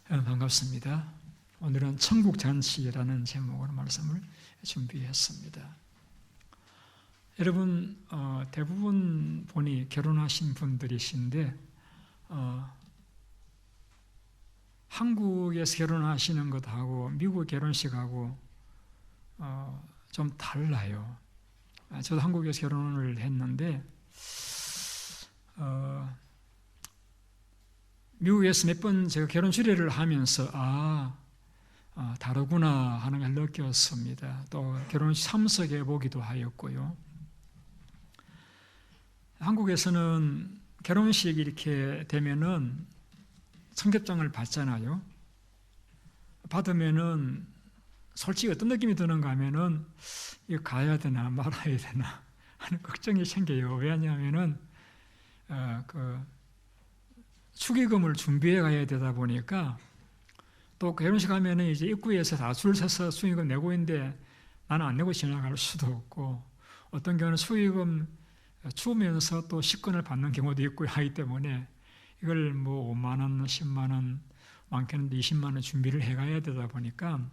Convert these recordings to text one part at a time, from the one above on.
반갑습니다. 오늘은 천국잔치라는 제목으로 말씀을 준비했습니다. 여러분 대부분 보니 결혼하신 분들이신데 한국에서 결혼하시는 것하고 미국 결혼식하고 좀 달라요. 저도 한국에서 결혼을 했는데 미국에서 몇 번 제가 결혼 주례를 하면서 다르구나 하는 걸 느꼈습니다. 또 결혼식 참석해 보기도 하였고요. 한국에서는 결혼식이 이렇게 되면은 청첩장을 받잖아요. 받으면은 솔직히 어떤 느낌이 드는가 하면은 이거 가야 되나 말아야 되나 하는 걱정이 생겨요. 왜냐하면은 축의금을 준비해 가야 되다 보니까 또 결혼식 하면은 이제 입구에서 다 줄 서서 축의금 내고 있는데 나는 안 내고 지나갈 수도 없고 어떤 경우는 축의금 주면서 또 식권을 받는 경우도 있고 하기 때문에 이걸 뭐 5만 원, 10만 원, 많게는 20만 원 준비를 해 가야 되다 보니까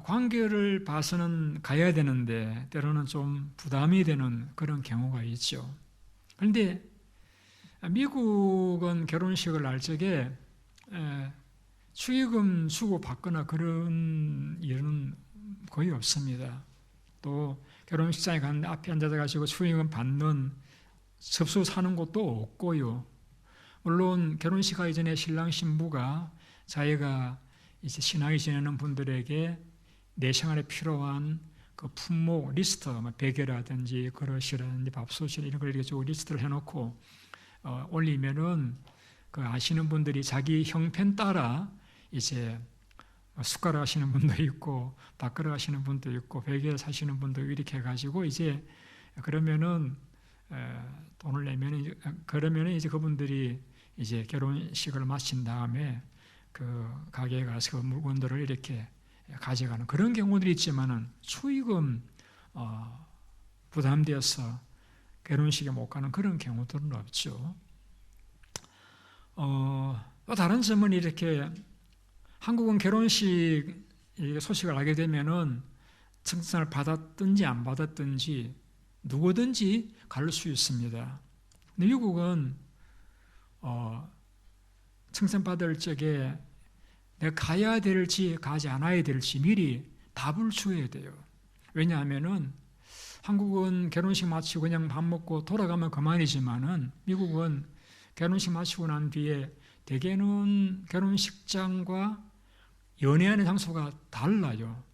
관계를 봐서는 가야 되는데 때로는 좀 부담이 되는 그런 경우가 있죠. 그런데 미국은 결혼식을 할 적에 축의금 주고 받거나 그런 일은 거의 없습니다. 또 결혼식장에 갔는데 앞에 앉아가지고 축의금 받는 접수 사는 곳도 없고요. 물론 결혼식 하기 전에 신랑 신부가 자기가 이제 신하게 지내는 분들에게 내 생활에 필요한 그 품목 리스트, 베개라든지 그릇이라든지 밥솥이라든지 이런 걸 이렇게 쭉 리스트를 해놓고 올리면은 그 아시는 분들이 자기 형편 따라 이제 숟가락 하시는 분도 있고 밥그릇 하시는 분도 있고 베개 사시는 분도 이렇게 해가지고 이제 그러면은 돈을 내면은 그러면은 이제 그분들이 이제 결혼식을 마친 다음에 그 가게에 가서 그 물건들을 이렇게 가져가는 그런 경우들이 있지만은 축의금 부담되어서 결혼식에 못 가는 그런 경우들은 없죠. 또 다른 점은 이렇게 한국은 결혼식 소식을 알게 되면은 청첩장을 받았든지 안 받았든지 누구든지 갈 수 있습니다. 근데 미국은 청첩장 받을 적에 내가 가야 될지 가지 않아야 될지 미리 답을 줘야 돼요. 왜냐하면은 한국은 결혼식 마치고 그냥 밥 먹고 돌아가면 그만이지만은 미국은 결혼식 마치고 난 뒤에 대개는 결혼식장과 연애하는 장소가 달라요.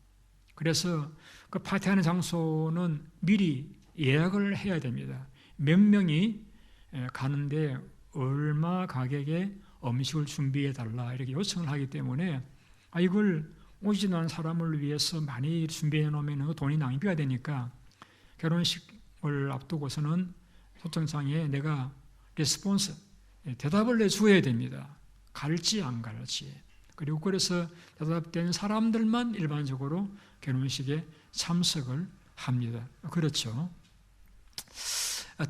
그래서 그 파티하는 장소는 미리 예약을 해야 됩니다. 몇 명이 가는데 얼마 가격에 음식을 준비해 달라 이렇게 요청을 하기 때문에 이걸 오지도 않은 사람을 위해서 많이 준비해 놓으면 돈이 낭비가 되니까 결혼식을 앞두고서는 초청장에 내가 레스폰스 대답을 내줘야 됩니다. 갈지 안 갈지. 그리고 그래서 대답된 사람들만 일반적으로 결혼식에 참석을 합니다. 그렇죠.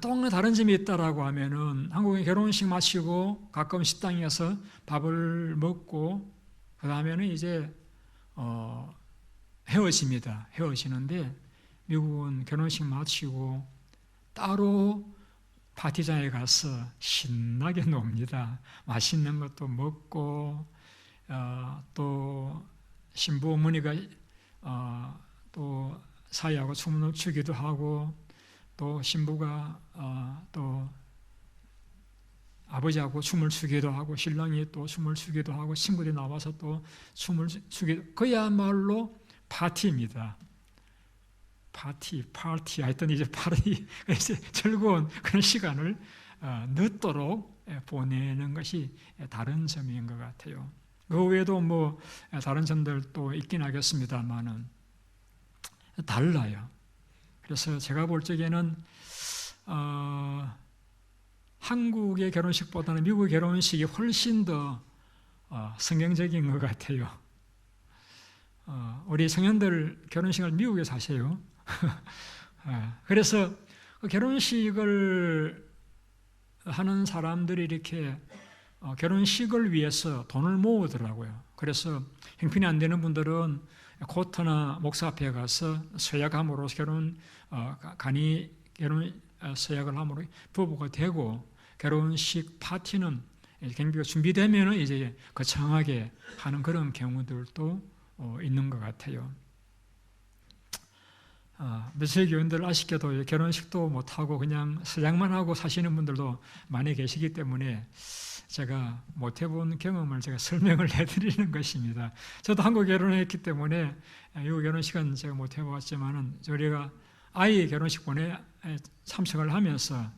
또 다른 점이 있다라고 하면은 한국에 결혼식 마치고 가까운 식당에 가서 밥을 먹고 그 다음에는 이제 헤어집니다. 헤어지는데 미국은 결혼식 마치고 따로 파티장에 가서 신나게 놉니다. 맛있는 것도 먹고 또 신부 어머니가 또 사이하고 춤을 추기도 하고 또 신부가 또 아버지하고 춤을 추기도 하고 신랑이 또 춤을 추기도 하고 친구들이 나와서 또 춤을 추기도 그야말로 파티입니다. 파티 하여튼 이제 파티 이제 즐거운 그런 시간을 늦도록 보내는 것이 다른 점인 것 같아요. 그 외에도 뭐 다른 점들도 있긴 하겠습니다만은 달라요. 그래서 제가 볼 적에는 한국의 결혼식보다는 미국의 결혼식이 훨씬 더 성경적인 것 같아요. 우리 성현들 결혼식을 미국에서 하세요. 그래서 결혼식을 하는 사람들이 이렇게 결혼식을 위해서 돈을 모으더라고요. 그래서 형편이 안 되는 분들은 코트나 목사 앞에 가서 서약함으로 결혼 서약을 함으로 부부가 되고, 결혼식 파티는 경비가 준비되면 이제 거창하게 하는 그런 경우들도 있는 것 같아요. 몇세 교인들 아쉽게도 결혼식도 못하고 그냥 서약만 하고 사시는 분들도 많이 계시기 때문에 제가 못해본 경험을 제가 설명을 해드리는 것입니다. 저도 한국 결혼했기 때문에 미국 결혼식은 제가 못해봤지만은 저희가 아이 결혼식 참석을 하면서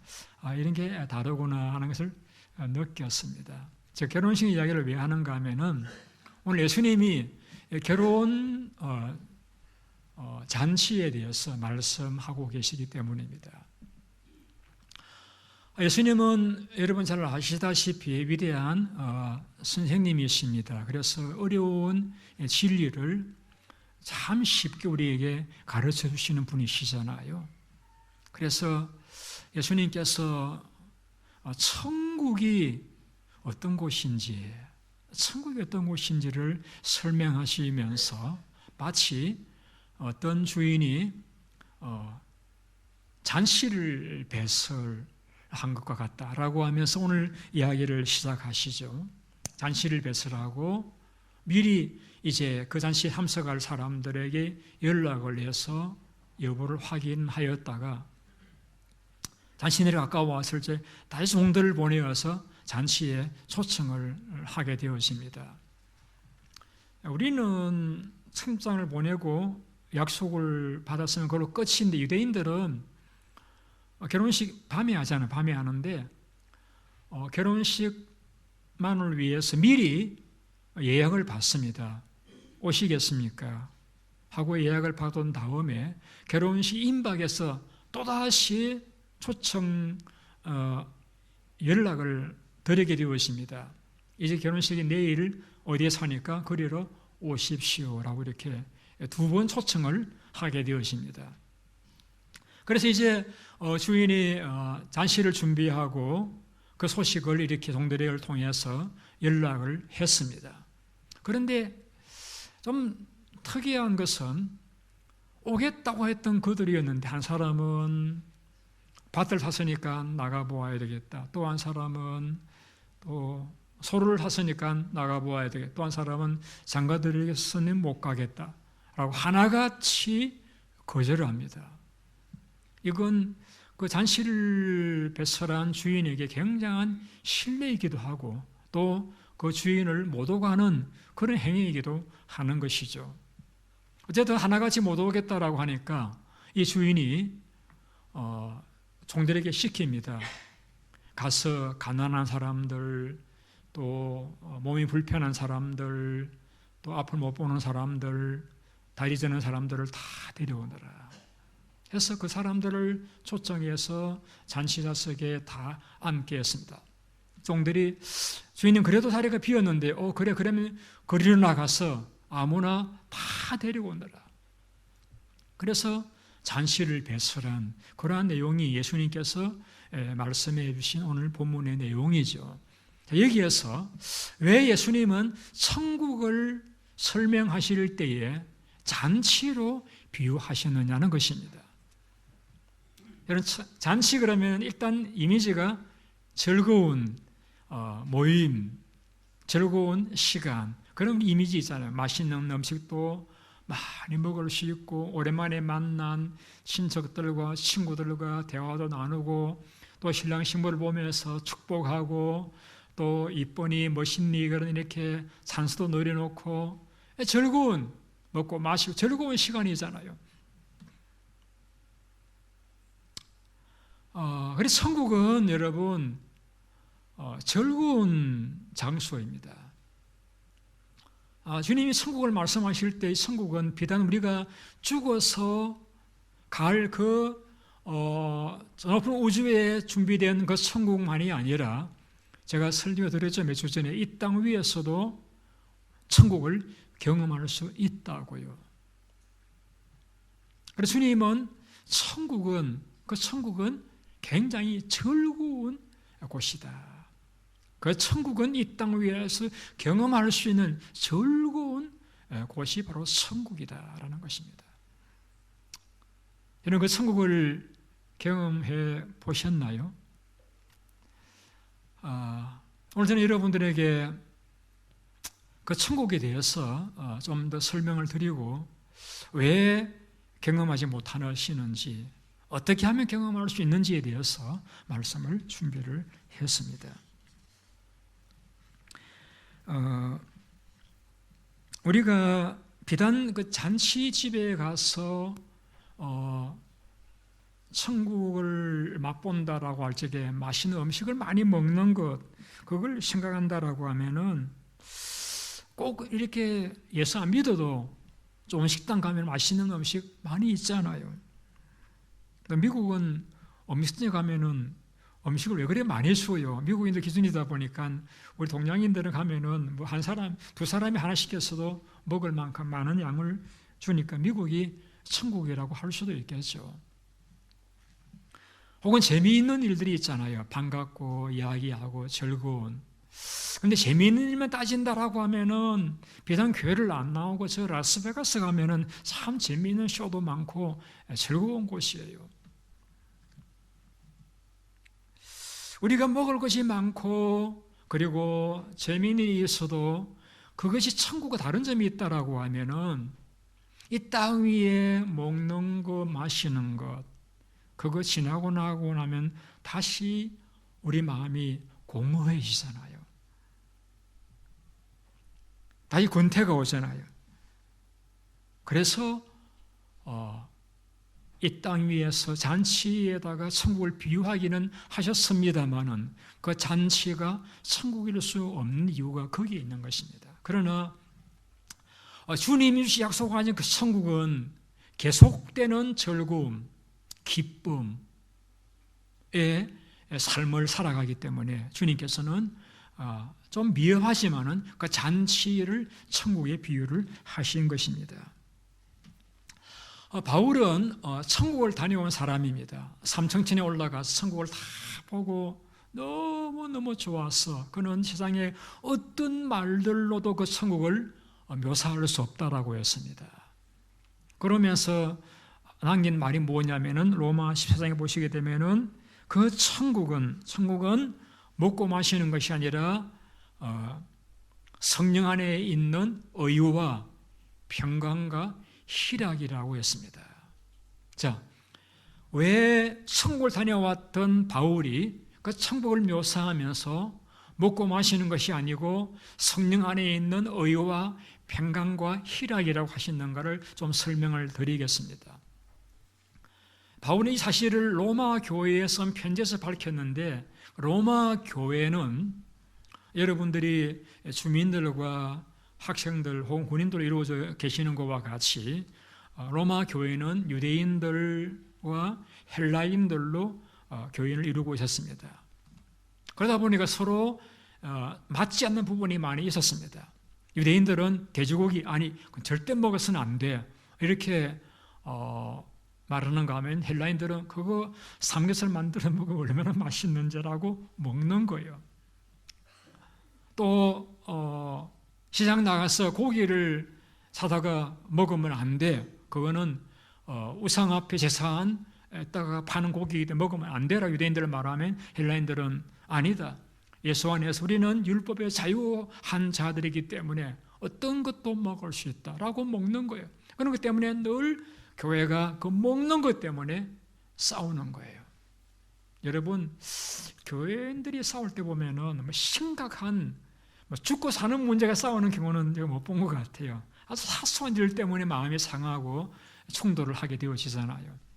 이런 게 다르구나 하는 것을 느꼈습니다. 제 결혼식 이야기를 왜 하는가 하면은 오늘 예수님이 결혼 잔치에 대해서 말씀하고 계시기 때문입니다. 예수님은 여러분 잘 아시다시피 위대한 선생님이십니다. 그래서 어려운 진리를 참 쉽게 우리에게 가르쳐 주시는 분이시잖아요. 그래서 예수님께서 천국이 어떤 곳인지를 설명하시면서 마치 어떤 주인이 잔치를 배설한 것과 같다라고 하면서 오늘 이야기를 시작하시죠. 잔치를 배설하고 미리 이제 그 잔치에 참석할 사람들에게 연락을 해서 여부를 확인하였다가 잔치 내려 가까워왔을 때 다시 종들을 보내어서 잔치에 초청을 하게 되어집니다. 우리는 청장을 보내고 약속을 받았으면 그걸로 끝인데, 유대인들은 결혼식 밤에 하잖아요. 밤에 하는데 결혼식만을 위해서 미리 예약을 받습니다. 오시겠습니까? 하고 예약을 받은 다음에 결혼식 임박에서 또다시 초청 연락을 드리게 되었습니다. 이제 결혼식이 내일 어디에 사니까 그리로 오십시오라고 이렇게 두 번 초청을 하게 되었습니다. 그래서 이제 주인이 잔치를 준비하고 그 소식을 이렇게 종들을 통해서 연락을 했습니다. 그런데 좀 특이한 것은 오겠다고 했던 그들이었는데 한 사람은 밭을 샀으니까 나가보아야 되겠다. 또 한 사람은 또 소를 샀으니까 나가보아야 되겠다. 또 한 사람은 장가들에게서는 못 가겠다 라고 하나같이 거절을 합니다. 이건 그 잔치를 배설한 주인에게 굉장한 신뢰이기도 하고 또 그 주인을 못 오가는 그런 행위이기도 하는 것이죠. 어쨌든 하나같이 못 오겠다라고 하니까 이 주인이 종들에게 시킵니다. 가서 가난한 사람들, 또 몸이 불편한 사람들, 또 앞을 못 보는 사람들, 다리 저는 사람들을 다 데려오너라 해서 그 사람들을 초청해서 잔치자석에 다 앉게 했습니다. 종들이 주인님 그래도 자리가 비었는데 그래 그러면 거리로 나가서 아무나 다 데려오너라. 그래서 잔치를 배설한 그러한 내용이 예수님께서 말씀해 주신 오늘 본문의 내용이죠. 여기에서 왜 예수님은 천국을 설명하실 때에 잔치로 비유하셨느냐는 것입니다. 여러분, 잔치 그러면 일단 이미지가 즐거운 모임, 즐거운 시간, 그런 이미지 있잖아요. 맛있는 음식도 많이 먹을 수 있고 오랜만에 만난 친척들과 친구들과 대화도 나누고 또 신랑 신부를 보면서 축복하고 또 이쁘니 멋있니 그런 이렇게 찬스도 늘여놓고 즐거운 먹고 마시고 즐거운 시간이잖아요. 그래서 천국은 여러분 즐거운 장소입니다. 주님이 천국을 말씀하실 때 천국은 비단 우리가 죽어서 갈 그 높은 우주에 준비된 그 천국만이 아니라 제가 설명을 드렸죠. 몇 주 전에 이 땅 위에서도 천국을 경험할 수 있다고요. 그래서 주님은 그 천국은 굉장히 즐거운 곳이다. 그 천국은 이 땅 위에서 경험할 수 있는 즐거운 곳이 바로 천국이다라는 것입니다. 여러분 그 천국을 경험해 보셨나요? 오늘 저는 여러분들에게 그 천국에 대해서 좀 더 설명을 드리고 왜 경험하지 못하시는지, 어떻게 하면 경험할 수 있는지에 대해서 말씀을 준비를 했습니다. 우리가 비단 그 잔치집에 가서 천국을 맛본다라고 할 적에 맛있는 음식을 많이 먹는 것, 그걸 생각한다라고 하면은 꼭 이렇게 예수 안 믿어도 좋은 식당 가면 맛있는 음식 많이 있잖아요. 미국은 음식점에 가면은 음식을 왜 그래 많이 주어요? 미국인들 기준이다 보니까 우리 동양인들은 가면은 뭐 한 사람, 두 사람이 하나 시켰어도 먹을 만큼 많은 양을 주니까 미국이 천국이라고 할 수도 있겠죠. 혹은 재미있는 일들이 있잖아요. 반갑고 이야기하고 즐거운. 근데 재미있는 일만 따진다라고 하면은 비단 교회를 안 나오고 저 라스베가스 가면은 참 재미있는 쇼도 많고 즐거운 곳이에요. 우리가 먹을 것이 많고 그리고 재미있는 일이 있어도 그것이 천국과 다른 점이 있다라고 하면은 이 땅 위에 먹는 것, 마시는 것, 그거 지나고 나고 나면 다시 우리 마음이 공허해지잖아요. 다시 권태가 오잖아요. 그래서 이 땅 위에서 잔치에다가 천국을 비유하기는 하셨습니다마는 그 잔치가 천국일 수 없는 이유가 거기에 있는 것입니다. 그러나 주님이 약속하신 그 천국은 계속되는 즐거움, 기쁨의 삶을 살아가기 때문에 주님께서는 좀 미흡하지만은 그 잔치를 천국의 비유를 하신 것입니다. 바울은 천국을 다녀온 사람입니다. 삼층천에 올라가서 천국을 다 보고 너무너무 좋아서 그는 세상에 어떤 말들로도 그 천국을 묘사할 수 없다라고 했습니다. 그러면서 남긴 말이 뭐냐면은 로마 14장에 보시게 되면은 그 천국은 먹고 마시는 것이 아니라 성령 안에 있는 의와 평강과 희락이라고 했습니다. 자, 왜 천국을 다녀왔던 바울이 그 천국을 묘사하면서 먹고 마시는 것이 아니고 성령 안에 있는 의와 평강과 희락이라고 하시는가를 좀 설명을 드리겠습니다. 바울이 이 사실을 로마 교회에 쓴 편지에서 밝혔는데 로마 교회는 여러분들이 주민들과 학생들 혹은 군인들로 이루어져 계시는 것과 같이 로마 교회는 유대인들과 헬라인들로 교회를 이루고 있었습니다. 그러다 보니까 서로 맞지 않는 부분이 많이 있었습니다. 유대인들은 돼지고기 절대 먹어서는 안 돼 이렇게 말하는가 하면 헬라인들은 그거 삼겹살 만들어 먹으면 얼마나 맛있는지라고 먹는 거예요. 또 시장 나가서 고기를 사다가 먹으면 안 돼. 그거는 우상 앞에 제사한에다가 파는 고기이기 때문에 먹으면 안 되라 유대인들을 말하면 헬라인들은 아니다. 예수 안에서 우리는 율법에 자유한 자들이기 때문에 어떤 것도 먹을 수 있다라고 먹는 거예요. 그런 것 때문에 늘 교회가 그 먹는 것 때문에 싸우는 거예요. 여러분, 교회인들이 싸울 때 보면은 심각한 죽고 사는 문제가 싸우는 경우는 제가 못 본 것 같아요. 아주 사소한 일 때문에 마음이 상하고 충돌을 하게 되어지잖아요.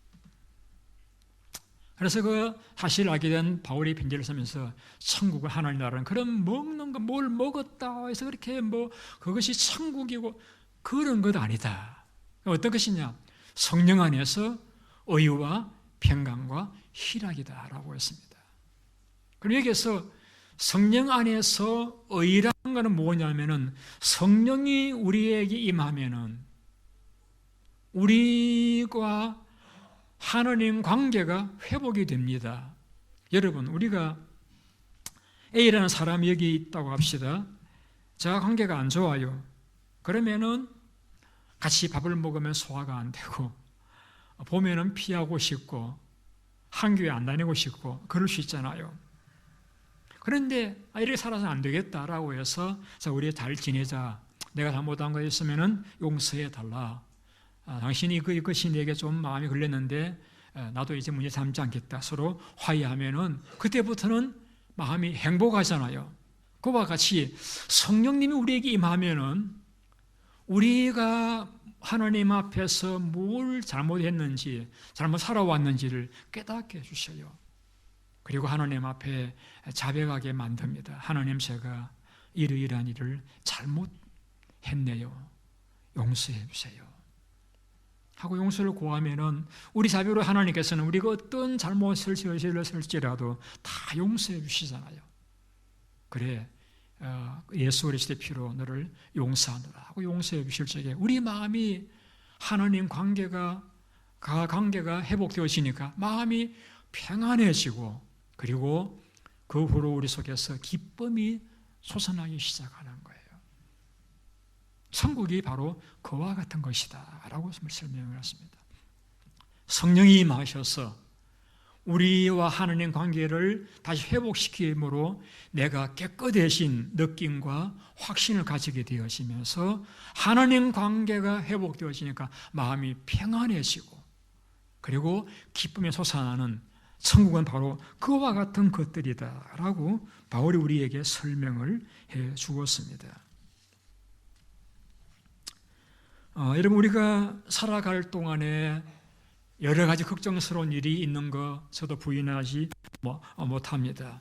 그래서 그 사실을 알게 된 바울이 편지를 쓰면서 천국을 하나님 나라는 그런 먹는 거 뭘 먹었다 해서 그렇게 그것이 천국이고 그런 것 아니다. 어떤 것이냐? 성령 안에서 의와 평강과 희락이다라고 했습니다. 그럼 여기에서 성령 안에서 의라는 것은 뭐냐면은 성령이 우리에게 임하면은 우리가 하나님 관계가 회복이 됩니다. 여러분, 우리가 A라는 사람이 여기 있다고 합시다. 저와 관계가 안 좋아요. 그러면은 같이 밥을 먹으면 소화가 안 되고, 보면은 피하고 싶고, 한 교회 안 다니고 싶고, 그럴 수 있잖아요. 그런데 이렇게 살아서는 안 되겠다라고 해서 우리 잘 지내자. 내가 잘못한 거 있으면은 용서해 달라. 당신이 이것이 내게 좀 마음이 걸렸는데 나도 이제 문제 삼지 않겠다. 서로 화해하면은 그때부터는 마음이 행복하잖아요. 그와 같이 성령님이 우리에게 임하면은 우리가 하나님 앞에서 뭘 잘못했는지, 잘못 살아왔는지를 깨닫게 해주셔요. 그리고 하나님 앞에 자백하게 만듭니다. 하나님, 제가 이러이러한 일을 잘못했네요. 용서해 주세요. 하고 용서를 구하면은 우리 자비로 하나님께서는 우리가 어떤 잘못을 저질렀을지라도 다 용서해 주시잖아요. 그래, 예수 그리스도의 피로 너를 용서하노라 하고 용서해 주실 적에 우리 마음이 하나님 관계가 회복되어지니까 마음이 평안해지고, 그리고 그 후로 우리 속에서 기쁨이 솟아나기 시작하는 거예요. 천국이 바로 그와 같은 것이다 라고 설명을 했습니다. 성령이 임하셔서 우리와 하나님 관계를 다시 회복시킴으로 내가 깨끗해진 느낌과 확신을 가지게 되어지면서 하나님 관계가 회복되어지니까 마음이 평안해지고, 그리고 기쁨에 솟아나는 천국은 바로 그와 같은 것들이다 라고 바울이 우리에게 설명을 해 주었습니다. 여러분, 우리가 살아갈 동안에 여러 가지 걱정스러운 일이 있는 거 저도 부인하지 못합니다.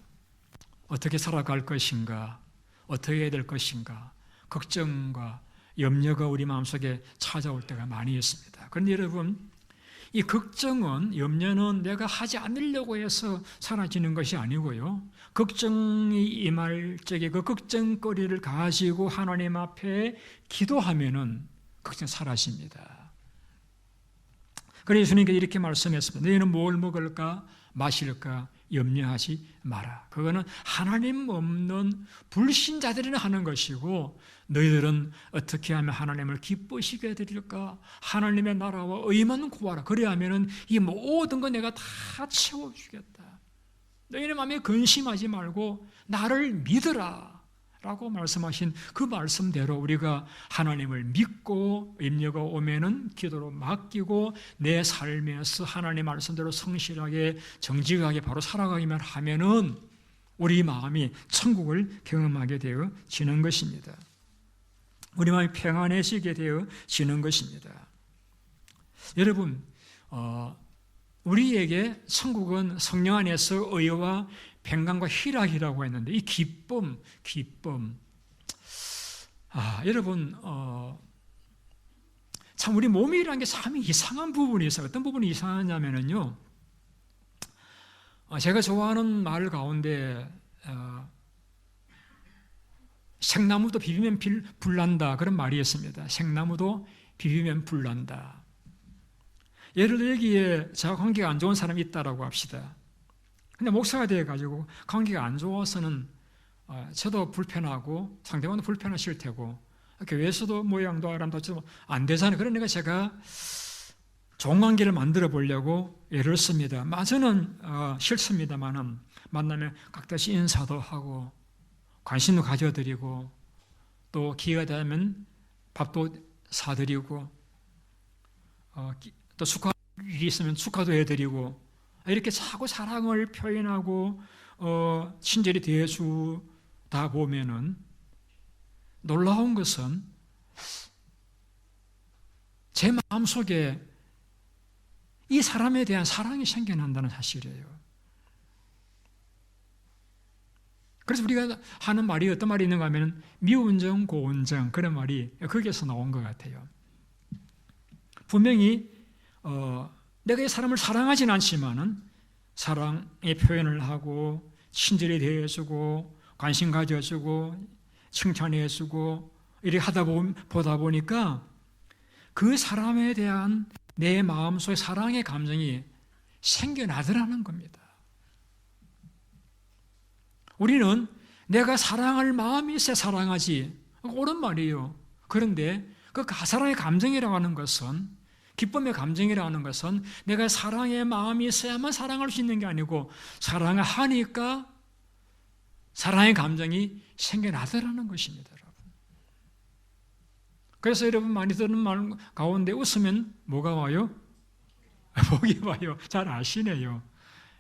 어떻게 살아갈 것인가, 어떻게 해야 될 것인가, 걱정과 염려가 우리 마음속에 찾아올 때가 많이 있습니다. 그런데 여러분, 이 걱정은, 염려는 내가 하지 않으려고 해서 사라지는 것이 아니고요, 걱정이 임할 적에 그 걱정거리를 가지고 하나님 앞에 기도하면은 걱정 사라집니다. 그래서 예수님께서 이렇게 말씀했습니다. 너희는 뭘 먹을까 마실까 염려하지 마라. 그거는 하나님 없는 불신자들이나 하는 것이고, 너희들은 어떻게 하면 하나님을 기쁘시게 해드릴까? 하나님의 나라와 의만 구하라. 그래야 하면은 이 모든 거 내가 다 채워주겠다. 너희는 마음에 근심하지 말고 나를 믿으라 라고 말씀하신 그 말씀대로 우리가 하나님을 믿고 염려가 오면은 기도로 맡기고 내 삶에서 하나님 말씀대로 성실하게 정직하게 바로 살아가기만 하면은 우리 마음이 천국을 경험하게 되어지는 것입니다. 우리 마음이 평안해지게 되어지는 것입니다. 여러분, 우리에게 천국은 성령 안에서 의와 평강과 희락이라고 했는데, 이 기쁨. 여러분, 참 우리 몸이라는 게 참 이상한 부분이 있어요. 어떤 부분이 이상하냐면요, 제가 좋아하는 말 가운데 생나무도 비비면 불난다, 그런 말이 있습니다. 생나무도 비비면 불난다. 예를 들어 여기에 저와 관계가 안 좋은 사람이 있다라고 합시다. 근데 목사가 되어가지고 관계가 안 좋아서는 저도 불편하고 상대방도 불편하실 테고 교회에서도 모양도 아람도 안 되잖아요. 그러니까 제가 좋은 관계를 만들어 보려고 애를 씁니다. 저는 싫습니다만은 만나면 각다시 인사도 하고 관심도 가져드리고 또 기회가 되면 밥도 사드리고 또 축하 일이 있으면 축하도 해드리고 이렇게 자꾸 사랑을 표현하고 친절히 대해주다 보면은 놀라운 것은 제 마음속에 이 사람에 대한 사랑이 생겨난다는 사실이에요. 그래서 우리가 하는 말이 어떤 말이 있는가 하면 미운정 고운정, 그런 말이 거기에서 나온 것 같아요. 분명히 내가 이 사람을 사랑하진 않지만은 사랑의 표현을 하고 친절히 대해주고 관심 가져주고 칭찬해주고 이렇게 보다 보니까 그 사람에 대한 내 마음속에 사랑의 감정이 생겨나더라는 겁니다. 우리는 내가 사랑할 마음이 있어야 사랑하지. 옳은 말이에요. 그런데 그 사랑의 감정이라고 하는 것은, 기쁨의 감정이라고 하는 것은 내가 사랑의 마음이 있어야만 사랑할 수 있는 게 아니고 사랑을 하니까 사랑의 감정이 생겨나더라는 것입니다. 여러분. 그래서 여러분 많이 듣는 말 가운데 웃으면 뭐가 와요? 복이 와요. 잘 아시네요.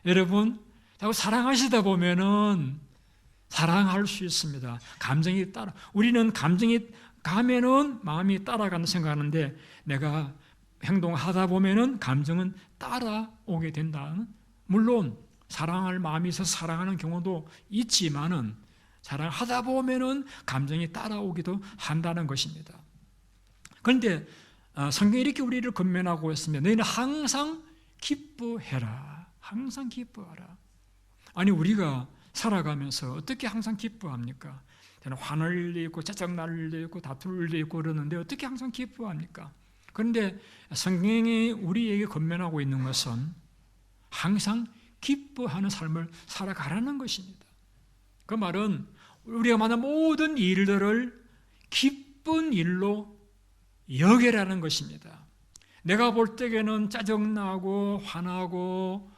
여러분, 자꾸 사랑하시다 보면은 사랑할 수 있습니다. 감정이 우리는 감정이 가면은 마음이 따라간다 생각하는데 내가 행동하다 보면은 감정은 따라오게 된다는, 물론 사랑할 마음이 있어서 사랑하는 경우도 있지만은 사랑하다 보면은 감정이 따라오기도 한다는 것입니다. 그런데 성경이 이렇게 우리를 권면하고 있습니다. 너희는 항상 기뻐해라. 항상 기뻐하라. 아니, 우리가 살아가면서 어떻게 항상 기뻐합니까? 저는 화날 일도 있고 짜증날 일도 있고 다툴 일도 있고 그러는데 어떻게 항상 기뻐합니까? 그런데 성경이 우리에게 권면하고 있는 것은 항상 기뻐하는 삶을 살아가라는 것입니다. 그 말은 우리가 만난 모든 일들을 기쁜 일로 여기라는 것입니다. 내가 볼 때에는 짜증나고 화나고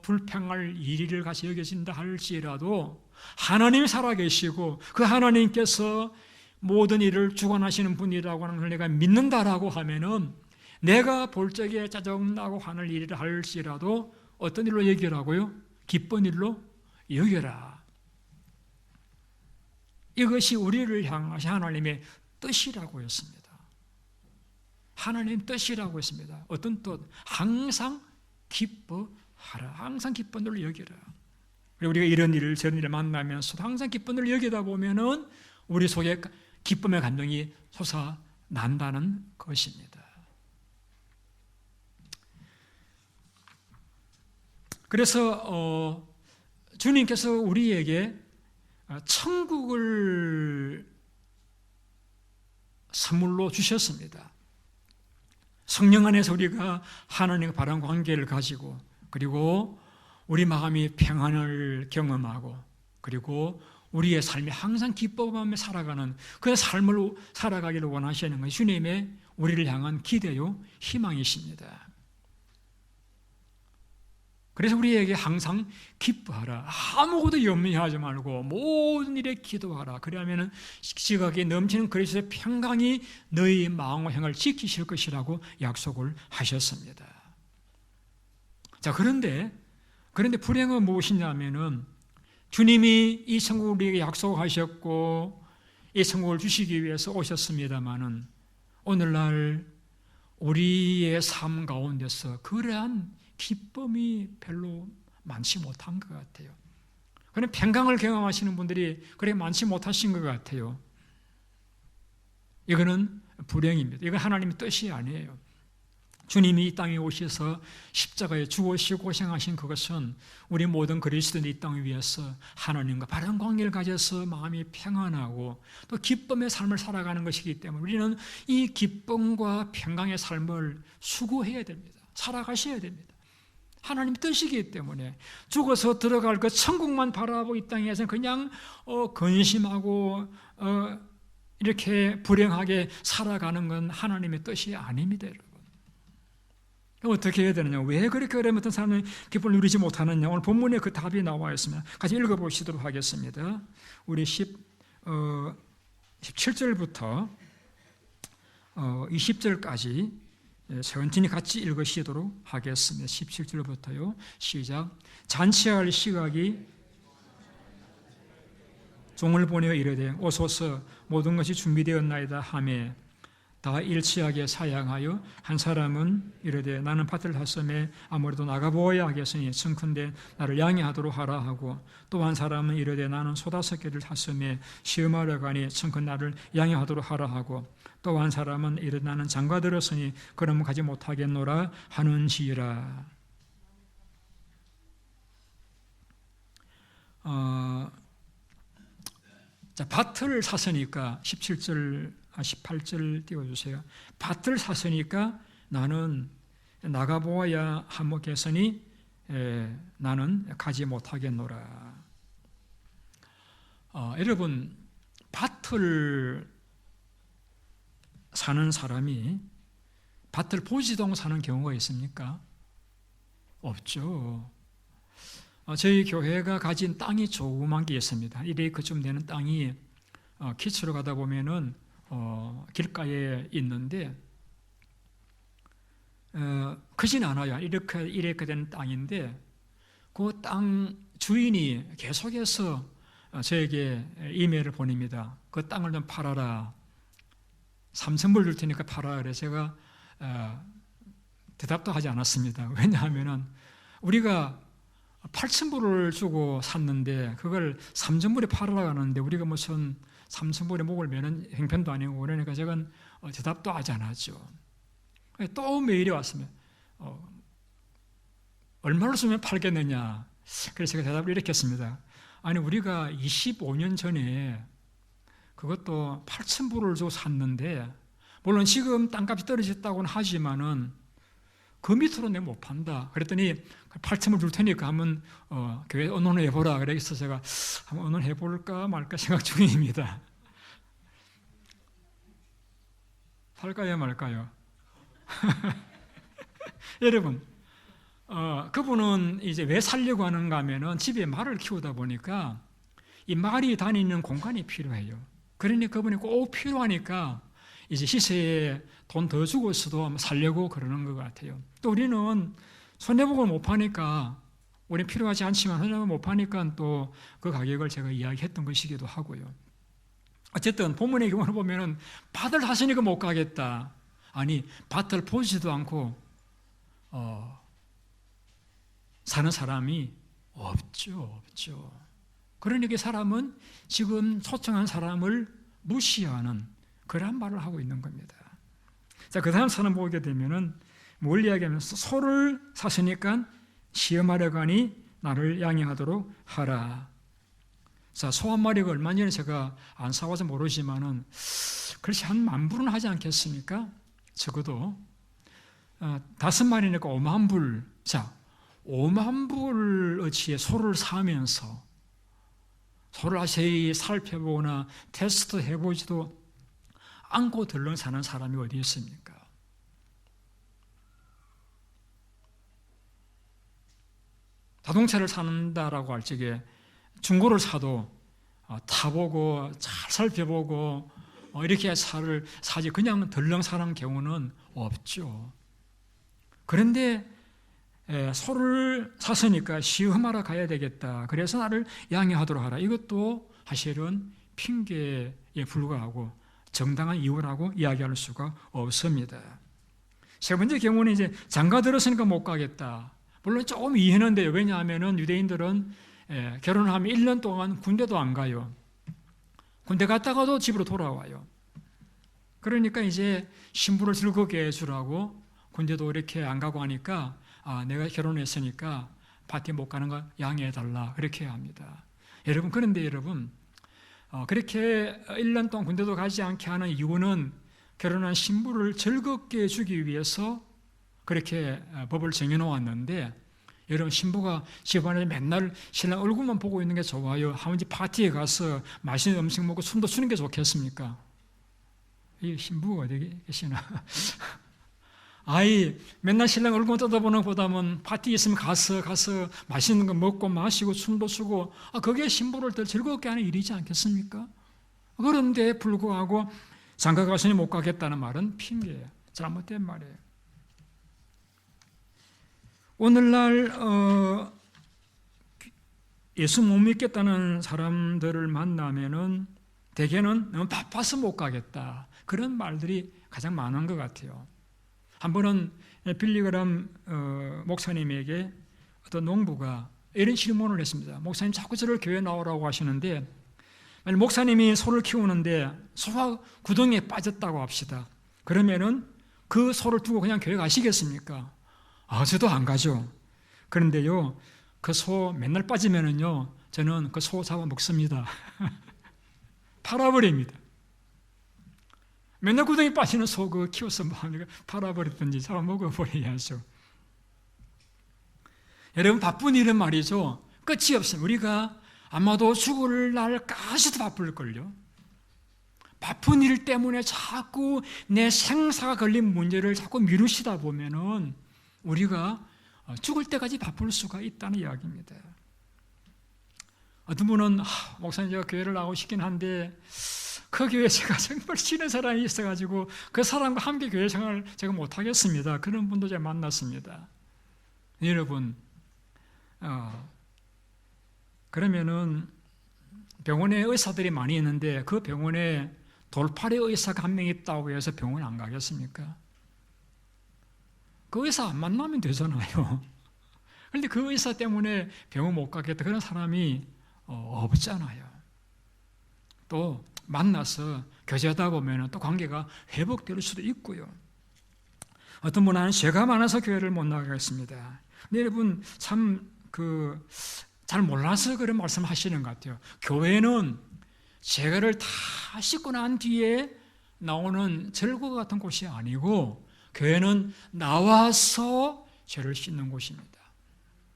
불평할 일을 같이 여겨진다 할지라도 하나님이 살아계시고 그 하나님께서 모든 일을 주관하시는 분이라고 하는 걸 내가 믿는다라고 하면은 내가 볼 적에 짜증나고 화날 일을 할지라도 어떤 일로 여기라고요? 기쁜 일로 여겨라. 이것이 우리를 향하신 하나님의 뜻이라고 했습니다. 하나님 뜻이라고 했습니다. 어떤 뜻? 항상 기뻐하라. 항상 기쁜 일로 여기라. 우리가 이런 일을 저런 일을 만나면서도 항상 기쁜 일을 여기다 보면은 우리 속에 기쁨의 감정이 솟아난다는 것입니다. 그래서 주님께서 우리에게 천국을 선물로 주셨습니다. 성령 안에서 우리가 하나님과 바른 관계를 가지고 그리고 우리 마음이 평안을 경험하고 그리고 우리의 삶이 항상 기뻐하며 살아가는 그 삶을 살아가기를 원하시는 것이 주님의 우리를 향한 기대요, 희망이십니다. 그래서 우리에게 항상 기뻐하라. 아무것도 염려하지 말고 모든 일에 기도하라. 그러면 지각에 넘치는 그리스도의 평강이 너희 마음과 행을 지키실 것이라고 약속을 하셨습니다. 자, 그런데 불행은 무엇이냐면은 주님이 이 천국을 우리에게 약속하셨고 이 천국을 주시기 위해서 오셨습니다마는 오늘날 우리의 삶 가운데서 그러한 기쁨이 별로 많지 못한 것 같아요. 그런 평강을 경험하시는 분들이 그렇게 많지 못하신 것 같아요. 이거는 불행입니다. 이건 하나님의 뜻이 아니에요. 주님이 이 땅에 오셔서 십자가에 죽으시고 고생하신 그것은 우리 모든 그리스도인이 이 땅 위에서 하나님과 바른 관계를 가져서 마음이 평안하고 또 기쁨의 삶을 살아가는 것이기 때문에 우리는 이 기쁨과 평강의 삶을 수고해야 됩니다. 살아가셔야 됩니다. 하나님 뜻이기 때문에 죽어서 들어갈 그 천국만 바라보고 이 땅에서 그냥 근심하고 이렇게 불행하게 살아가는 건 하나님의 뜻이 아닙니다, 여러분. 어떻게 해야 되느냐? 왜 그렇게 어려운 어떤 사람은 기쁨을 누리지 못하느냐? 오늘 본문에 그 답이 나와 있습니다. 같이 읽어보시도록 하겠습니다. 우리 17절부터 20절까지 천천히 같이 읽으시도록 하겠습니다. 17절부터요. 시작. 잔치할 시각이 종을 보내어 이르되 오소서 모든 것이 준비되었나이다 하매 다 일치하게 사양하여 한 사람은 이르되 나는 밭을 샀음에 아무래도 나가보아야 하겠으니 청컨대 나를 양해하도록 하라 하고 또 한 사람은 이르되 나는 소 5개를 샀음에 시험하러 가니 청컨 나를 양해하도록 하라 하고 또 한 사람은 이르되 나는 장가 들었으니 그러면 가지 못하겠노라 하는지라. 자, 밭을 샀으니까 17절 18절 띄워주세요. 밭을 샀으니까 나는 나가보아야 한몫했으니 나는 가지 못하겠노라. 여러분, 밭을 사는 사람이 밭을 보지도 않고 사는 경우가 있습니까? 없죠. 저희 교회가 가진 땅이 조그만 게 있습니다. 1에이크쯤 되는 땅이 키치로 가다 보면은 길가에 있는데 크진 않아요. 1에이크 되는 땅인데 그 땅 주인이 계속해서 저에게 이메일을 보냅니다. 그 땅을 좀 팔아라. 3,000불 줄 테니까 팔아라. 그래서 제가 대답도 하지 않았습니다. 왜냐하면 우리가 8,000불을 주고 샀는데 그걸 3,000불에 팔으라고 하는데 우리가 무슨 3,000불에 목을 매는 행편도 아니고 그러니까 제가 대답도 하지 않았죠. 또 메일이 왔습니다. 얼마를 쓰면 팔겠느냐. 그래서 제가 대답을 이렇게 했습니다. 아니 우리가 25년 전에 그것도 8,000불을 주고 샀는데 물론 지금 땅값이 떨어졌다고는 하지만은 그 밑으로 내가 못 판다. 그랬더니 8,000불 줄 테니까 한번 교회 언론을 해보라. 그래서 제가 한번 언론 해볼까 말까 생각 중입니다. 팔까요 말까요? 여러분, 그분은 이제 왜 살려고 하는가 하면은 집에 말을 키우다 보니까 이 말이 다니는 공간이 필요해요. 그러니 그분이 꼭 필요하니까 이제 시세에 돈 더 주고서도 살려고 그러는 것 같아요. 또 우리는 손해보고 못 파니까 우리 필요하지 않지만 손해보고 못 파니까 또 그 가격을 제가 이야기했던 것이기도 하고요. 어쨌든 본문의 경우를 보면은 밭을 하시니까 못 가겠다. 아니 밭을 보지도 않고 사는 사람이 없죠. 그러니까 사람은 지금 초청한 사람을 무시하는 그런 말을 하고 있는 겁니다. 자, 그 다음 사람 보게 되면은 뭘 이야기하면서 소를 샀으니까 시험하려가니 나를 양해하도록 하라. 자, 소 한 마리가 얼마 전에 제가 안 사와서 모르지만은 그렇지 한 10,000불은 하지 않겠습니까? 적어도 5마리니까 50,000불. 자, 50,000불어치의 소를 사면서 소를 자세히 살펴보거나 테스트 해보지도 않고 덜렁 사는 사람이 어디 있습니까? 자동차를 산다라고 할 적에 중고를 사도 타보고 잘 살펴보고 이렇게 차를 사지 그냥 덜렁 사는 경우는 없죠. 그런데 소를 샀으니까 시험하러 가야 되겠다. 그래서 나를 양해하도록 하라. 이것도 사실은 핑계에 불과하고 정당한 이유라고 이야기할 수가 없습니다. 세 번째 경우는 이제 장가 들었으니까 못 가겠다. 물론 조금 이해는데요. 왜냐하면 유대인들은 결혼하면 1년 동안 군대도 안 가요. 군대 갔다가도 집으로 돌아와요. 그러니까 이제 신부를 즐겁게 해주라고 군대도 이렇게 안 가고 하니까 내가 결혼했으니까 파티 못 가는 거 양해해달라 그렇게 합니다. 여러분, 그런데 여러분 그렇게 1년 동안 군대도 가지 않게 하는 이유는 결혼한 신부를 즐겁게 해주기 위해서 그렇게 법을 정해놓았는데 여러분, 신부가 집안에 맨날 신랑 얼굴만 보고 있는 게 좋아요? 하면서 파티에 가서 맛있는 음식 먹고 춤도 추는 게 좋겠습니까? 이 신부가 어디 계시나? 아이, 맨날 신랑 얼굴만 쳐다보는 것보다는 파티 있으면 가서 맛있는 거 먹고 마시고 춤도 추고 그게 신부를 더 즐겁게 하는 일이지 않겠습니까? 그런데 불구하고 장가 가서니 못 가겠다는 말은 핑계예요. 잘못된 말이에요. 오늘날 예수 못 믿겠다는 사람들을 만나면은 대개는 너무 바빠서 못 가겠다. 그런 말들이 가장 많은 것 같아요. 한 번은 빌리그람 목사님에게 어떤 농부가 이런 질문을 했습니다. 목사님 자꾸 저를 교회 나오라고 하시는데 만약 목사님이 소를 키우는데 소가 구덩이에 빠졌다고 합시다. 그러면은 그 소를 두고 그냥 교회 가시겠습니까? 저도 안 가죠. 그런데요, 그 소 맨날 빠지면은요, 저는 그 소 잡아 먹습니다. 팔아버립니다. 맨날 구덩이 빠지는 소 그 키워서 뭐합니까? 팔아버리든지 잡아 먹어버려야죠. 여러분, 바쁜 일은 말이죠, 끝이 없습니다. 우리가 아마도 죽을 날까지도 바쁠걸요. 바쁜 일 때문에 자꾸 내 생사가 걸린 문제를 자꾸 미루시다 보면은 우리가 죽을 때까지 바쁠 수가 있다는 이야기입니다. 어떤 분은 목사님 제가 교회를 나오고 싶긴 한데 그 교회 제가 정말 싫은 사람이 있어가지고 그 사람과 함께 교회 생활을 제가 못하겠습니다. 그런 분도 제가 만났습니다. 여러분 그러면은 병원에 의사들이 많이 있는데 그 병원에 돌팔이 의사가 한 명 있다고 해서 병원 안 가겠습니까? 그 의사 안 만나면 되잖아요. 그런데 그 의사 때문에 병원 못 가겠다 그런 사람이 없잖아요. 또 만나서 교제하다 보면 또 관계가 회복될 수도 있고요. 어떤 분은 죄가 많아서 교회를 못 나가겠습니다. 근데 여러분 잘 몰라서 그런 말씀하시는 것 같아요. 교회는 죄를 다 씻고 난 뒤에 나오는 절구 같은 곳이 아니고 교회는 나와서 죄를 씻는 곳입니다.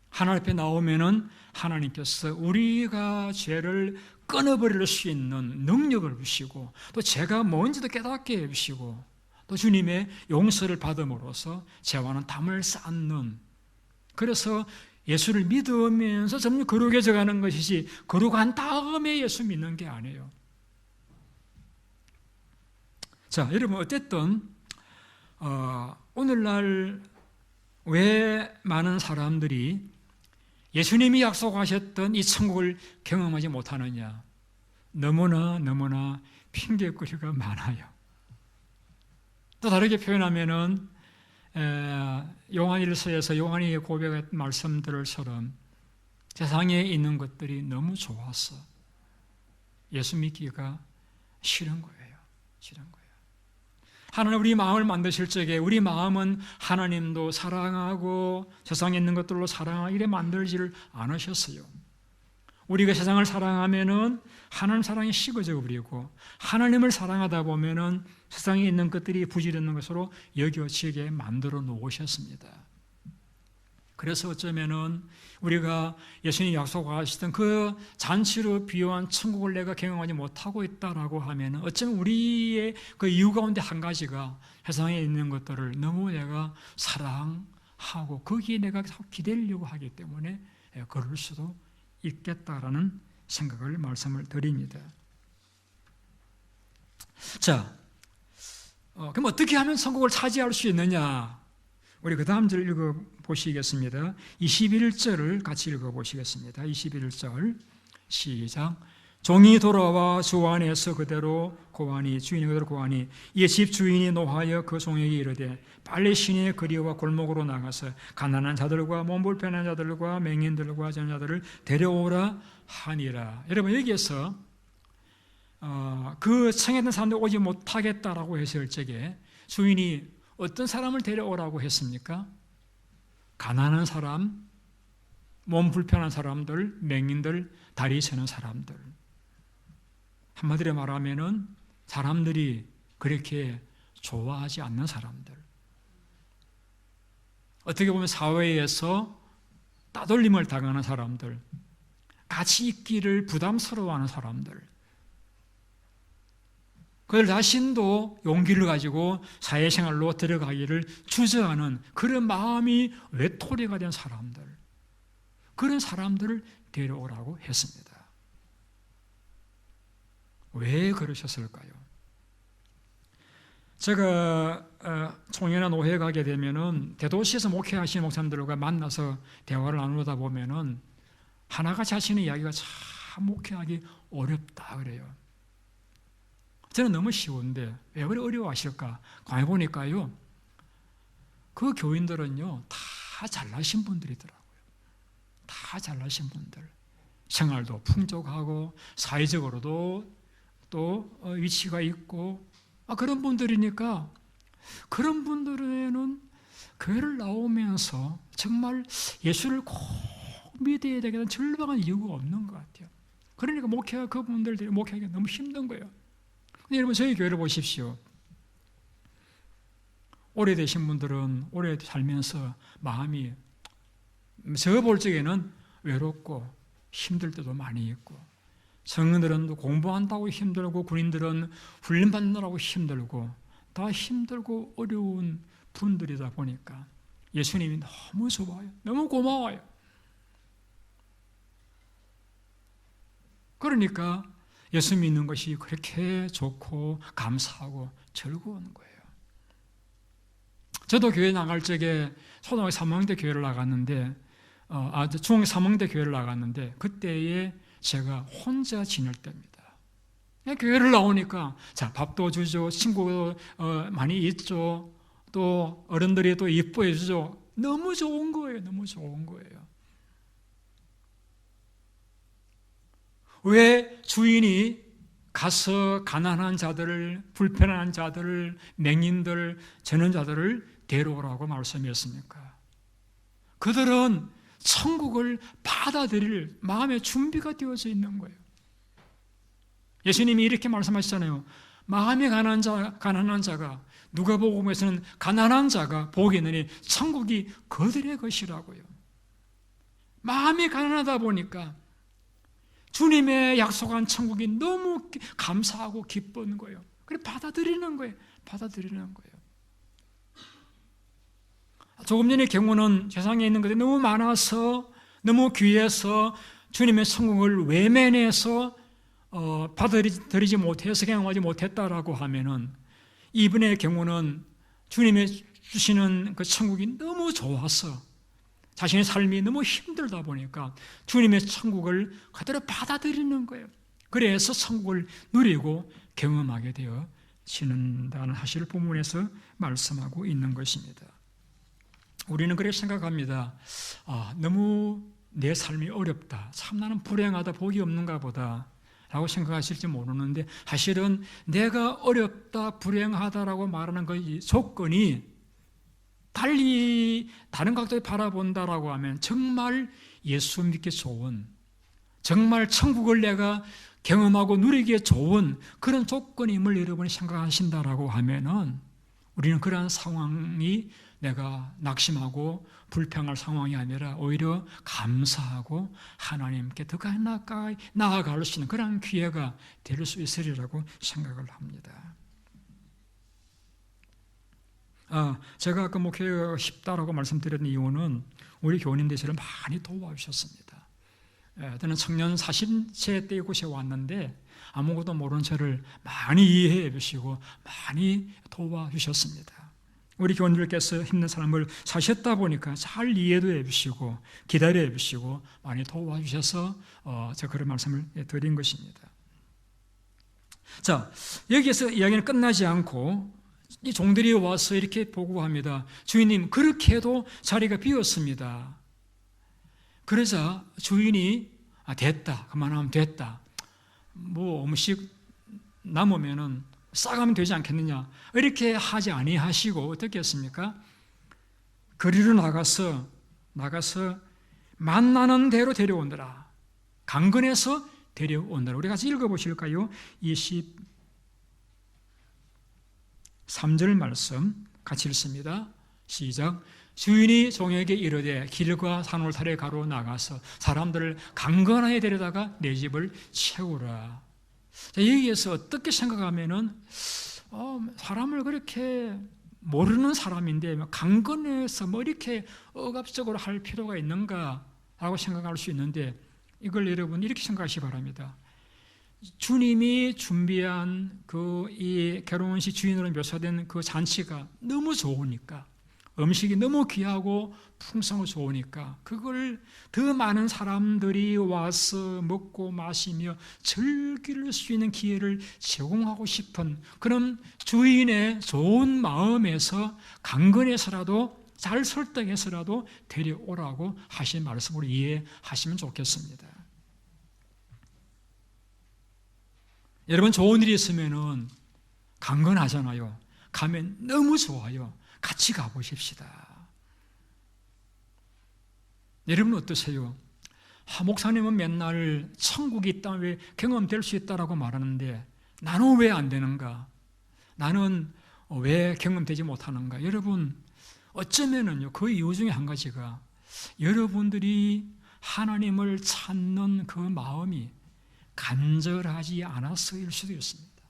하나님 앞에 나오면은 하나님께서 우리가 죄를 끊어버릴 수 있는 능력을 주시고 또 죄가 뭔지도 깨닫게 해주시고 또 주님의 용서를 받음으로써 죄와는 담을 쌓는, 그래서 예수를 믿으면서 점점 거룩해져 가는 것이지 거룩한 다음에 예수 믿는 게 아니에요. 자, 여러분 어쨌든 오늘날 왜 많은 사람들이 예수님이 약속하셨던 이 천국을 경험하지 못하느냐? 너무나 핑계거리가 많아요. 또 다르게 표현하면은 요한일서에서 요한이 고백한 말씀들처럼 세상에 있는 것들이 너무 좋아서 예수 믿기가 싫은 거예요. 하나님 우리 마음을 만드실 적에 우리 마음은 하나님도 사랑하고 세상에 있는 것들로 사랑하고 이래 만들지를 않으셨어요. 우리가 세상을 사랑하면은 하나님 사랑이 식어져 버리고 하나님을 사랑하다 보면은 세상에 있는 것들이 부질없는 것으로 여겨지게 만들어 놓으셨습니다. 그래서 어쩌면은 우리가 예수님이 약속하셨던 그 잔치로 비유한 천국을 내가 경험하지 못하고 있다라고 하면은 어쩌면 우리의 그 이유 가운데 한 가지가 세상에 있는 것들을 너무 내가 사랑하고 거기에 내가 기대려고 하기 때문에 그럴 수도 있겠다라는 생각을 말씀을 드립니다. 자, 그럼 어떻게 하면 천국을 차지할 수 있느냐? 우리 그 다음 절 읽어보시겠습니다. 21절을 같이 읽어보시겠습니다. 21절 시작. 종이 돌아와 주 안에서 그대로 고하니 주인이 그대로 고하니 이에 집 주인이 노하여 그 종에게 이르되 빨리 시내의 거리와 골목으로 나가서 가난한 자들과 몸 불편한 자들과 맹인들과 전자들을 데려오라 하니라. 여러분 여기에서 그 청했던 사람들 오지 못하겠다라고 했을 적에 주인이 어떤 사람을 데려오라고 했습니까? 가난한 사람, 몸 불편한 사람들, 맹인들, 다리 서는 사람들. 한마디로 말하면은 사람들이 그렇게 좋아하지 않는 사람들. 어떻게 보면 사회에서 따돌림을 당하는 사람들, 같이 있기를 부담스러워하는 사람들. 그들 자신도 용기를 가지고 사회생활로 들어가기를 주저하는 그런 마음이 외톨이가 된 사람들, 그런 사람들을 데려오라고 했습니다. 왜 그러셨을까요? 제가 총연한 오해 가게 되면은 대도시에서 목회하시는 목사님들과 만나서 대화를 나누다 보면은 하나같이 하시는 이야기가 참 목회하기 어렵다 그래요. 저는 너무 쉬운데 왜 그래 어려워하실까? 가만히 보니까요, 그 교인들은요 다 잘나신 분들이더라고요. 다 잘나신 분들, 생활도 풍족하고 사회적으로도 또 위치가 있고 그런 분들이니까 그런 분들에는 교회를 나오면서 정말 예수를 꼭 믿어야 되겠다는 절박한 이유가 없는 것 같아요. 그러니까 그분들이 목회하기가 너무 힘든 거예요. 근데 여러분 저희 교회를 보십시오. 오래되신 분들은 오래 살면서 마음이 저 볼 적에는 외롭고 힘들 때도 많이 있고, 성인들은 공부한다고 힘들고, 군인들은 훈련 받느라고 힘들고, 다 힘들고 어려운 분들이다 보니까 예수님이 너무 좋아요. 너무 고마워요. 그러니까 예수 믿는 것이 그렇게 좋고 감사하고 즐거운 거예요. 저도 교회 나갈 적에 초등학교 3학년 교회를 나갔는데, 중학교 3학년 교회를 나갔는데, 그때에 제가 혼자 지낼 때입니다. 교회를 나오니까 밥도 주죠, 친구도 많이 있죠, 또 어른들이 또 이뻐해 주죠. 너무 좋은 거예요. 너무 좋은 거예요. 왜 주인이 가서 가난한 자들을, 불편한 자들을, 맹인들, 전원자들을 데려오라고 말씀했습니까? 그들은 천국을 받아들일 마음의 준비가 되어져 있는 거예요. 예수님이 이렇게 말씀하시잖아요. 마음이 가난한 자가, 누가복음에서는 가난한 자가 복이 있느니 천국이 그들의 것이라고요. 마음이 가난하다 보니까 주님의 약속한 천국이 너무 감사하고 기쁜 거예요. 그래 받아들이는 거예요. 받아들이는 거예요. 조금 전의 경우는 세상에 있는 것들이 너무 많아서, 너무 귀해서 주님의 천국을 외면해서 받아들이지 못해서 경험하지 못했다라고 하면은, 이번의 경우는 주님의 주시는 그 천국이 너무 좋아서 자신의 삶이 너무 힘들다 보니까 주님의 천국을 그대로 받아들이는 거예요. 그래서 천국을 누리고 경험하게 되어지는다는 사실을 본문에서 말씀하고 있는 것입니다. 우리는 그렇게 생각합니다. 너무 내 삶이 어렵다, 참 나는 불행하다, 복이 없는가 보다 라고 생각하실지 모르는데, 사실은 내가 어렵다, 불행하다라고 말하는 그 조건이 달리 다른 각도에 바라본다라고 하면 정말 예수 믿기 좋은, 정말 천국을 내가 경험하고 누리기에 좋은 그런 조건임을 여러분이 생각하신다라고 하면은, 우리는 그러한 상황이 내가 낙심하고 불평할 상황이 아니라 오히려 감사하고 하나님께 더 가까이 나아갈 수 있는 그런 기회가 될 수 있으리라고 생각을 합니다. 제가 아까 목회가 쉽다라고 말씀드렸던 이유는 우리 교우님들이 저를 많이 도와주셨습니다. 저는 청년 40세 때 이곳에 왔는데 아무것도 모르는 저를 많이 이해해 주시고 많이 도와주셨습니다. 우리 교우님들께서 힘든 삶을 사셨다 보니까 잘 이해도 해주시고 기다려 해주시고 많이 도와주셔서 제가 그런 말씀을 드린 것입니다. 자, 여기에서 이야기는 끝나지 않고 이 종들이 와서 이렇게 보고합니다. 주인님, 그렇게 해도 자리가 비었습니다. 그러자 주인이 됐다, 그만하면 됐다, 뭐 음식 남으면은 싸가면 되지 않겠느냐, 이렇게 하지 아니하시고 어떻게 했습니까? 거리로 나가서 만나는 대로 데려온다라, 강건해서 데려온다라. 우리 같이 읽어보실까요? 23절 말씀 같이 읽습니다. 시작. 주인이 종에게 이르되 길과 산울타리 가로 나가서 사람들을 강건하게 데려다가 내 집을 채우라. 여기에서 어떻게 생각하면은 사람을 그렇게 모르는 사람인데 강건해서 뭐 이렇게 억압적으로 할 필요가 있는가라고 생각할 수 있는데, 이걸 여러분 이렇게 생각하시기 바랍니다. 주님이 준비한 이 결혼식 주인으로 묘사된 그 잔치가 너무 좋으니까, 음식이 너무 귀하고 풍성하고 좋으니까 그걸 더 많은 사람들이 와서 먹고 마시며 즐길 수 있는 기회를 제공하고 싶은 그런 주인의 좋은 마음에서 강건해서라도, 잘 설득해서라도 데려오라고 하신 말씀으로 이해하시면 좋겠습니다. 여러분, 좋은 일이 있으면은 강건하잖아요. 가면 너무 좋아요. 같이 가보십시다. 여러분 어떠세요? 목사님은 맨날 천국이 있다, 왜 경험될 수 있다라고 말하는데 나는 왜 안 되는가? 나는 왜 경험되지 못하는가? 여러분, 어쩌면은요, 그 이유 중에 한 가지가 여러분들이 하나님을 찾는 그 마음이 간절하지 않아서일 수도 있습니다.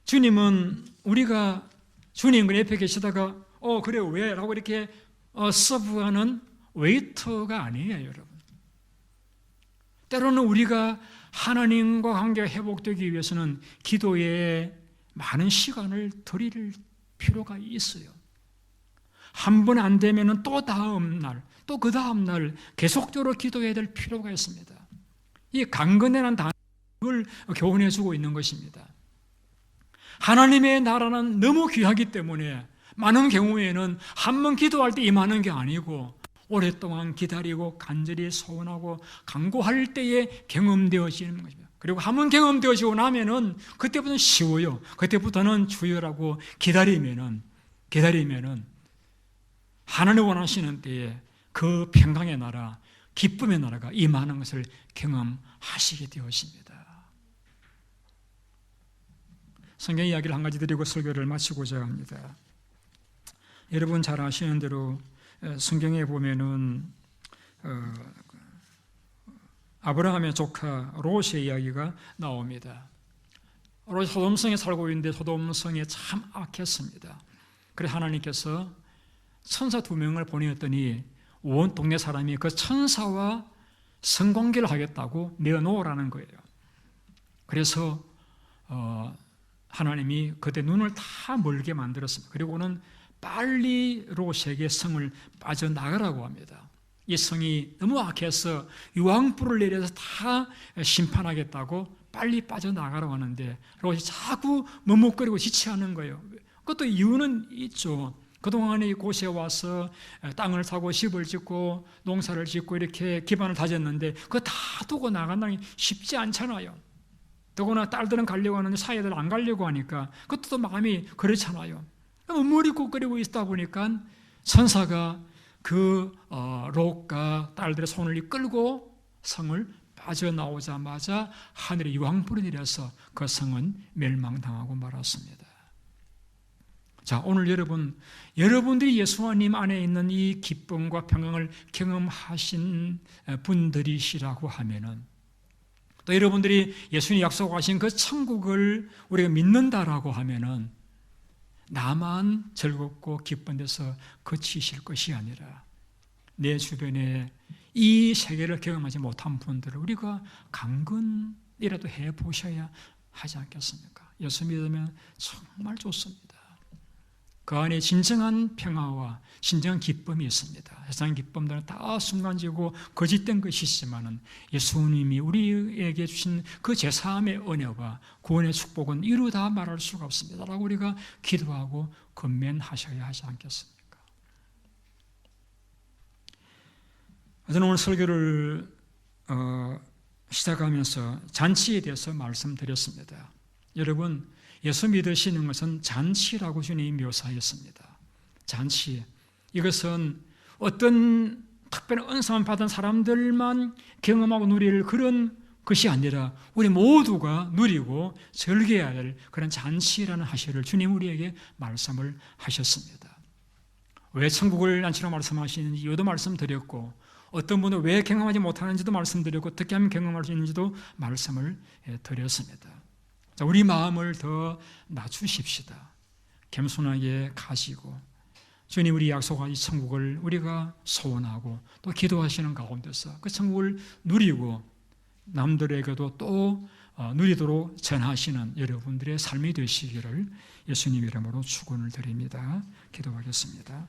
주님은 우리가 주님 그 옆에 계시다가 그래 왜? 라고 이렇게 서브하는 웨이터가 아니에요, 여러분. 때로는 우리가 하나님과 관계가 회복되기 위해서는 기도에 많은 시간을 들일 필요가 있어요. 한 번 안 되면 또 다음 날, 또 그 다음 날 계속적으로 기도해야 될 필요가 있습니다. 이 강건이라는 단어를 교훈해 주고 있는 것입니다. 하나님의 나라는 너무 귀하기 때문에 많은 경우에는 한 번 기도할 때 임하는 게 아니고 오랫동안 기다리고 간절히 소원하고 간구할 때에 경험되어지는 것입니다. 그리고 한 번 경험되어지고 나면은 그때부터는 쉬워요. 그때부터는 주여라고 기다리면은 하나님 원하시는 때에 그 평강의 나라, 기쁨의 나라가 임하는 것을 경험하시게 되었습니다. 성경 이야기를 한 가지 드리고 설교를 마치고자 합니다. 여러분 잘 아시는 대로 성경에 보면은 아브라함의 조카 롯의 이야기가 나옵니다. 롯이 소돔성에 살고 있는데 소돔성에 참 악했습니다. 그래서 하나님께서 천사 2명을 보내었더니 온 동네 사람이 그 천사와 성관계를 하겠다고 내어놓으라는 거예요. 그래서 하나님이 그때 눈을 다 멀게 만들었습니다. 그리고는 빨리 롯에게 성을 빠져나가라고 합니다. 이 성이 너무 악해서 유황불을 내려서 다 심판하겠다고 빨리 빠져나가라고 하는데 롯이 자꾸 머뭇거리고 지체하는 거예요. 그것도 이유는 있죠. 그동안에 이곳에 와서 땅을 사고 집을 짓고 농사를 짓고 이렇게 기반을 다졌는데 그거 다 두고 나간다는 게 쉽지 않잖아요. 더구나 딸들은 가려고 하는데 사이들 안 가려고 하니까 그것도 또 마음이 그렇잖아요. 머리국거리고 있다 보니까 천사가 그 롯과 딸들의 손을 이끌고 성을 빠져나오자마자 하늘에 유황불이 내려서 그 성은 멸망당하고 말았습니다. 자, 오늘 여러분들이 예수님 안에 있는 이 기쁨과 평강을 경험하신 분들이시라고 하면은 또 여러분들이 예수님이 약속하신 그 천국을 우리가 믿는다라고 하면은 나만 즐겁고 기쁜 데서 그치실 것이 아니라 내 주변에 이 세계를 경험하지 못한 분들을 우리가 강건이라도 해보셔야 하지 않겠습니까? 예수 믿으면 정말 좋습니다. 그 안에 진정한 평화와 진정한 기쁨이 있습니다. 세상 기쁨들은 다 순간적이고 거짓된 것이지만은 예수님이 우리에게 주신 그 제사함의 은혜와 구원의 축복은 이루다 말할 수가 없습니다. 라고 우리가 기도하고 권면하셔야 하지 않겠습니까? 저는 오늘 설교를 시작하면서 잔치에 대해서 말씀드렸습니다. 여러분, 예수 믿으시는 것은 잔치라고 주님이 묘사했습니다. 잔치. 이것은 어떤 특별한 은사만 받은 사람들만 경험하고 누릴 그런 것이 아니라 우리 모두가 누리고 즐겨야 할 그런 잔치라는 하시를 주님 우리에게 말씀을 하셨습니다. 왜 천국을 잔치로 말씀하시는지 이유도 말씀드렸고 어떤 분은 왜 경험하지 못하는지도 말씀드렸고 어떻게 하면 경험할 수 있는지도 말씀을 드렸습니다. 자, 우리 마음을 더 낮추십시다. 겸손하게 가지고 주님 우리 약속한 이 천국을 우리가 소원하고 또 기도하시는 가운데서 그 천국을 누리고 남들에게도 또 누리도록 전하시는 여러분들의 삶이 되시기를 예수님 이름으로 축원을 드립니다. 기도하겠습니다.